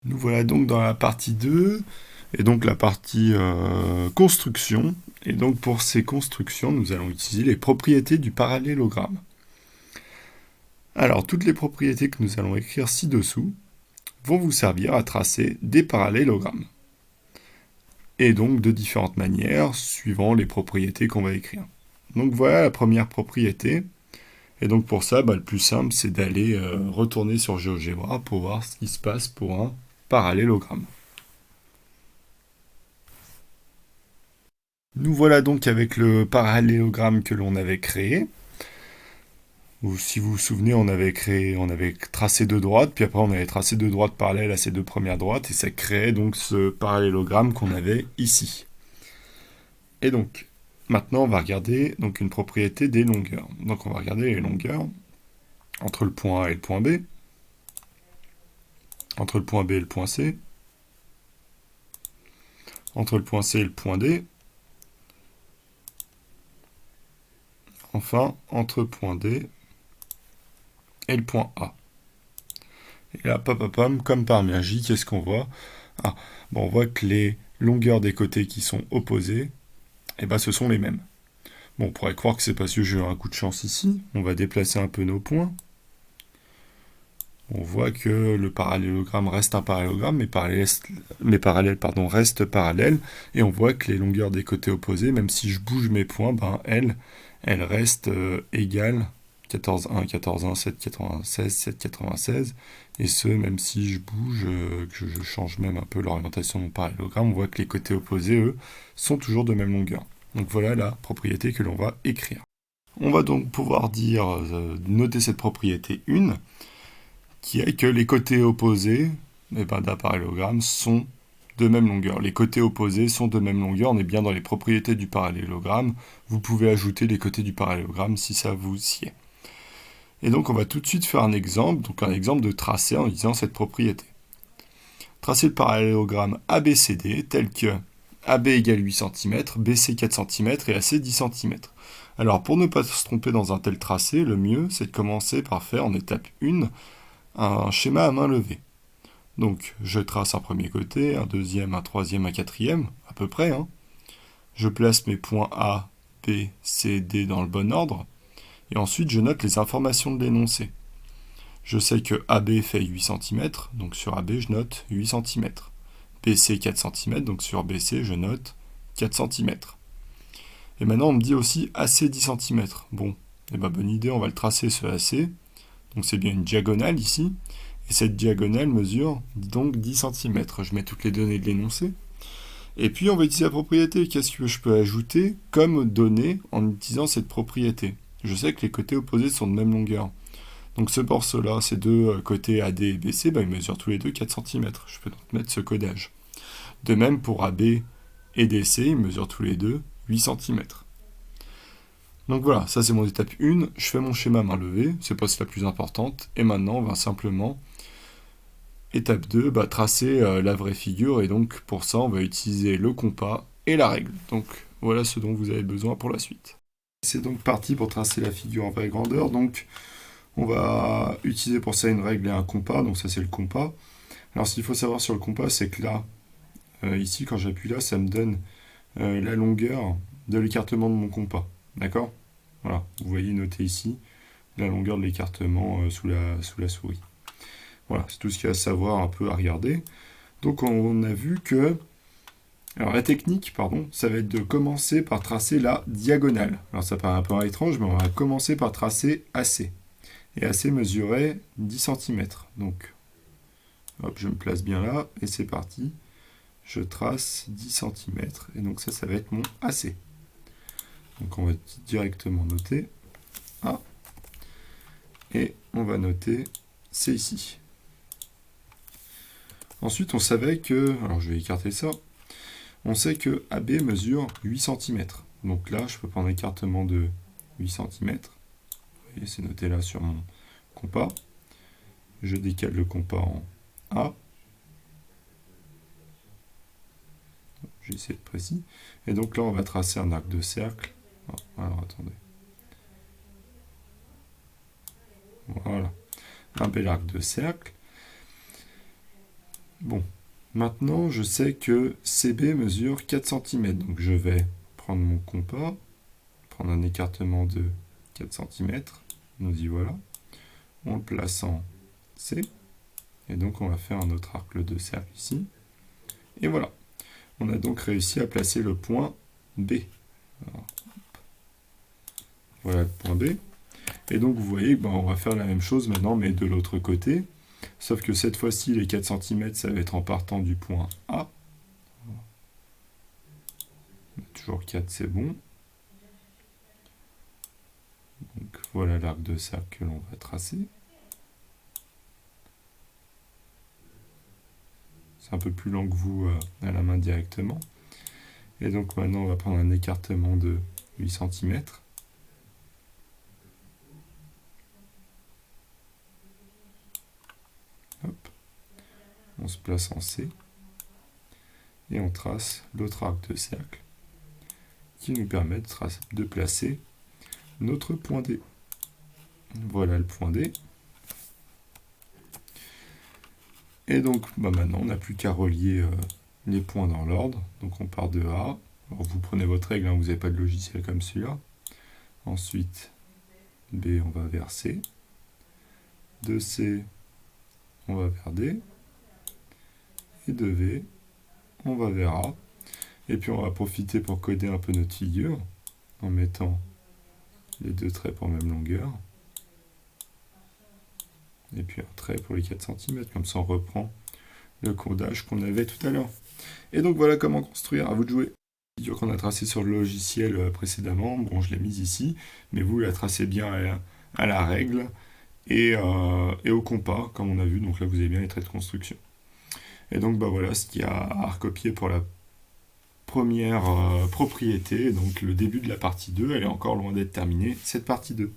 Nous voilà donc dans la partie 2, et donc la partie construction. Et donc pour ces constructions, nous allons utiliser les propriétés du parallélogramme. Alors toutes les propriétés que nous allons écrire ci-dessous vont vous servir à tracer des parallélogrammes. Et donc de différentes manières, suivant les propriétés qu'on va écrire. Donc voilà la première propriété. Et donc pour ça, le plus simple, c'est d'aller retourner sur GeoGebra pour voir ce qui se passe pour un parallélogramme. Nous voilà donc avec le parallélogramme que l'on avait créé. Ou si vous vous souvenez, on avait tracé deux droites, puis après on avait tracé deux droites parallèles à ces deux premières droites, et ça créait donc ce parallélogramme qu'on avait ici. Et donc, maintenant on va regarder donc une propriété des longueurs. Donc on va regarder les longueurs entre le point A et le point B, entre le point B et le point C, entre le point C et le point D, enfin entre le point D et le point A. Et là, comme par magie, qu'est-ce qu'on voit? On voit que les longueurs des côtés qui sont opposées, ce sont les mêmes. Bon, on pourrait croire que c'est parce que j'ai eu un coup de chance ici. On va déplacer un peu nos points. On voit que le parallélogramme reste un parallélogramme, mes parallèles restent parallèles. Et on voit que les longueurs des côtés opposés, même si je bouge mes points, elles restent égales. 14,1, 14,1, 7,96, 7,96. Et ce, même si je bouge, que je change même un peu l'orientation de mon parallélogramme, on voit que les côtés opposés, eux, sont toujours de même longueur. Donc voilà la propriété que l'on va écrire. On va donc pouvoir noter cette propriété 1, qui est que les côtés opposés d'un parallélogramme sont de même longueur. Les côtés opposés sont de même longueur, on est bien dans les propriétés du parallélogramme. Vous pouvez ajouter les côtés du parallélogramme si ça vous sied. Et donc on va tout de suite faire un exemple de tracé en utilisant cette propriété. Tracer le parallélogramme ABCD tel que AB égale 8 cm, BC 4 cm et AC 10 cm. Alors pour ne pas se tromper dans un tel tracé, le mieux c'est de commencer par faire en étape 1 un schéma à main levée. Donc je trace un premier côté, un deuxième, un troisième, un quatrième, à peu près. Je place mes points A, B, C, D dans le bon ordre. Et ensuite je note les informations de l'énoncé. Je sais que AB fait 8 cm, donc sur AB je note 8 cm. BC 4 cm, donc sur BC je note 4 cm. Et maintenant on me dit aussi AC 10 cm. Bon, bonne idée, on va le tracer ce AC. Donc c'est bien une diagonale ici. Et cette diagonale mesure donc 10 cm. Je mets toutes les données de l'énoncé. Et puis on va utiliser la propriété. Qu'est-ce que je peux ajouter comme données en utilisant cette propriété? Je sais que les côtés opposés sont de même longueur. Donc ce morceau-là, ces deux côtés AD et BC, ils mesurent tous les deux 4 cm. Je peux donc mettre ce codage. De même pour AB et DC, ils mesurent tous les deux 8 cm. Donc voilà, ça c'est mon étape 1. Je fais mon schéma main levée, c'est pas la plus importante. Et maintenant, on va simplement, étape 2, tracer la vraie figure. Et donc pour ça, on va utiliser le compas et la règle. Donc voilà ce dont vous avez besoin pour la suite. C'est donc parti pour tracer la figure en vraie grandeur. Donc on va utiliser pour ça une règle et un compas. Donc ça c'est le compas. Alors ce qu'il faut savoir sur le compas, c'est que là, ici quand j'appuie là, ça me donne la longueur de l'écartement de mon compas. D'accord? Voilà, vous voyez noté ici la longueur de l'écartement sous la souris. Voilà, c'est tout ce qu'il y a à savoir, un peu à regarder. Donc on a vu que... Alors la technique, ça va être de commencer par tracer la diagonale. Alors ça paraît un peu étrange, mais on va commencer par tracer AC. Et AC mesurait 10 cm. Donc, hop, je me place bien là, et c'est parti. Je trace 10 cm, et donc ça va être mon AC. Donc on va directement noter A. Et on va noter C ici. Ensuite, on savait que... Alors je vais écarter ça. On sait que AB mesure 8 cm. Donc là, je peux prendre un écartement de 8 cm. Vous voyez, c'est noté là sur mon compas. Je décale le compas en A. J'ai essayé de précis. Et donc là, on va tracer un arc de cercle. Alors, attendez. Voilà. Un bel arc de cercle. Bon, maintenant je sais que CB mesure 4 cm, donc je vais prendre mon compas, prendre un écartement de 4 cm, nous y voilà, on le place en C, et donc on va faire un autre arc de cercle ici, et voilà. On a donc réussi à placer le point B. Alors, voilà le point B. Et donc vous voyez, on va faire la même chose maintenant, mais de l'autre côté. Sauf que cette fois-ci, les 4 cm, ça va être en partant du point A. Toujours 4, c'est bon. Donc voilà l'arc de cercle que l'on va tracer. C'est un peu plus lent que vous à la main directement. Et donc maintenant, on va prendre un écartement de 8 cm. Hop. On se place en C. Et on trace l'autre arc de cercle qui nous permet de placer notre point D. Voilà le point D. Et donc maintenant, on n'a plus qu'à relier les points dans l'ordre. Donc on part de A. Alors vous prenez votre règle, vous n'avez pas de logiciel comme celui-là. Ensuite, B, on va vers C. De C, on va vers D. Et de V, on va vers A. Et puis on va profiter pour coder un peu notre figure en mettant les deux traits pour même longueur. Et puis un trait pour les 4 cm, comme ça on reprend le codage qu'on avait tout à l'heure. Et donc voilà comment construire, à vous de jouer. La figure qu'on a tracée sur le logiciel précédemment, bon je l'ai mise ici, mais vous la tracez bien à la règle et au compas, comme on a vu, donc là vous avez bien les traits de construction. Et donc voilà ce qu'il y a à recopier pour la première propriété, donc le début de la partie 2, elle est encore loin d'être terminée, cette partie 2.